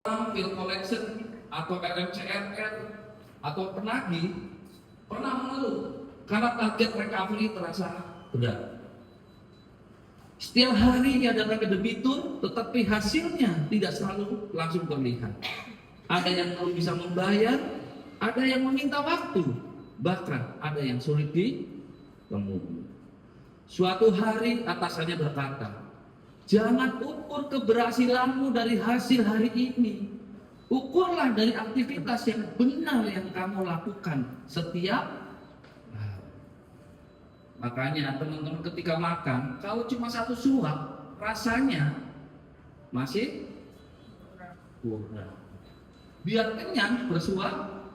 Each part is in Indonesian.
Bill collection atau RMCRR atau penagih pernah mengeluh karena target recovery terasa berat. Setiap hari ia datang ke debitur, tetapi hasilnya tidak selalu langsung terlihat. Ada yang belum bisa membayar, ada yang meminta waktu, bahkan ada yang sulit ditemui. Suatu hari atasannya berkata, "Jangan ukur keberhasilanmu dari hasil hari ini. Ukurlah dari aktivitas yang benar yang kamu lakukan setiap hari." Makanya teman-teman ketika makan, kalau cuma satu suap, rasanya masih kurang. Biar kenyang bersuap.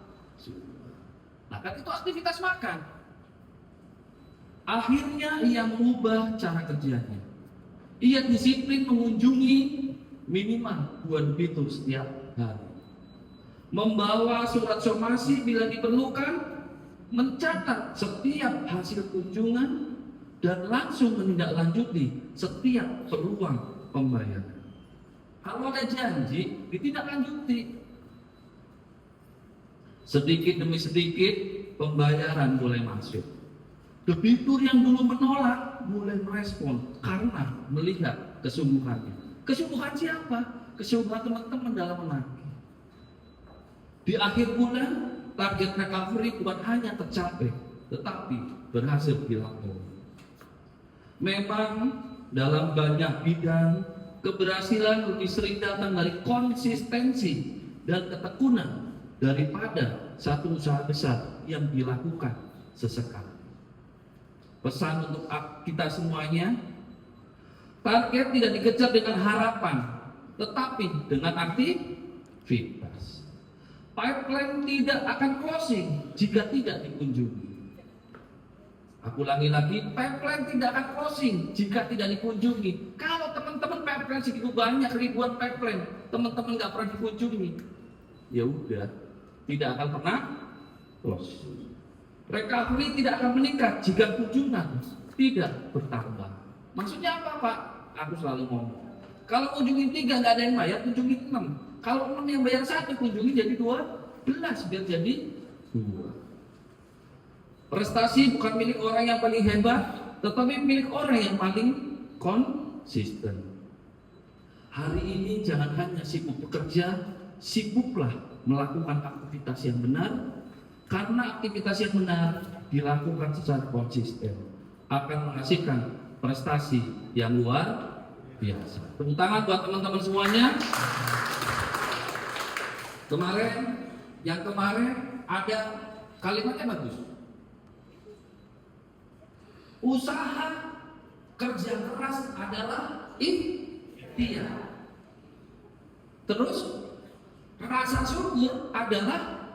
Nah, kan itu aktivitas makan. Akhirnya ia mengubah cara kerjanya. Ia disiplin mengunjungi minimal 2 debitur setiap hari. Membawa surat somasi bila diperlukan, mencatat setiap hasil kunjungan, dan langsung menindaklanjuti setiap peluang pembayaran. Kalau ada janji, ditindaklanjuti. Sedikit demi sedikit pembayaran mulai masuk. Debitur yang dulu menolak mulai merespon karena melihat kesungguhannya. Kesungguhan siapa? Kesungguhan teman-teman dalam menagih. Di akhir bulan, target recovery bukan hanya tercapai, tetapi berhasil dilampaui. Memang dalam banyak bidang, keberhasilan lebih sering datang dari konsistensi dan ketekunan daripada satu usaha besar yang dilakukan sesekali. Pesan untuk kita semuanya, target tidak dikejar dengan harapan, tetapi dengan aktivitas. Pipeline tidak akan closing jika tidak dikunjungi. Aku ulangi lagi, pipeline tidak akan closing jika tidak dikunjungi. Kalau teman-teman pipeline segitu banyak, ribuan pipeline, teman-teman nggak pernah dikunjungi, ya udah, tidak akan pernah closing. Recovery tidak akan meningkat jika kunjungan tidak bertambah. Maksudnya apa, Pak? Aku selalu ngomong, kalau kunjungin 3 nggak ada yang bayar, kunjungin 6. Kalau 6 yang bayar 1, kunjungin jadi 12, biar jadi 2. Prestasi bukan milik orang yang paling hebat, tetapi milik orang yang paling konsisten. Hari ini jangan hanya sibuk bekerja, sibuklah melakukan aktivitas yang benar, karena aktivitas yang benar dilakukan secara konsisten akan menghasilkan prestasi yang luar biasa. Tepuk tangan buat teman-teman semuanya. Kemarin ada kalimatnya bagus. Usaha kerja keras adalah ikhtiar. Terus rasa syukur adalah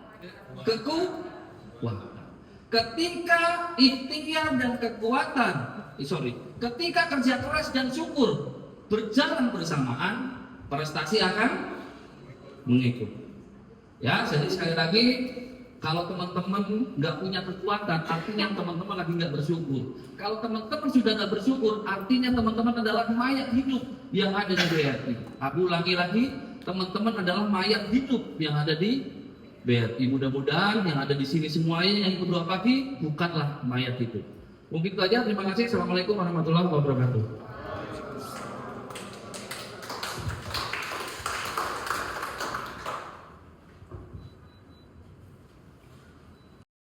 kekuatan. Ketika ikhtiar dan kekuatan, ketika kerja keras dan syukur berjalan bersamaan, prestasi akan mengikut. Ya, jadi sekali lagi, kalau teman-teman nggak punya kekuatan, artinya teman-teman lagi nggak bersyukur. Kalau teman-teman sudah nggak bersyukur, artinya teman-teman adalah mayat hidup yang ada di BRI. Aku ulangi lagi, teman-teman adalah mayat hidup yang ada di BRI. Mudah-mudahan yang ada di sini semuanya yang berdoa pagi bukanlah mayat hidup. Mungkin itu aja. Terima kasih. Assalamualaikum warahmatullahi wabarakatuh.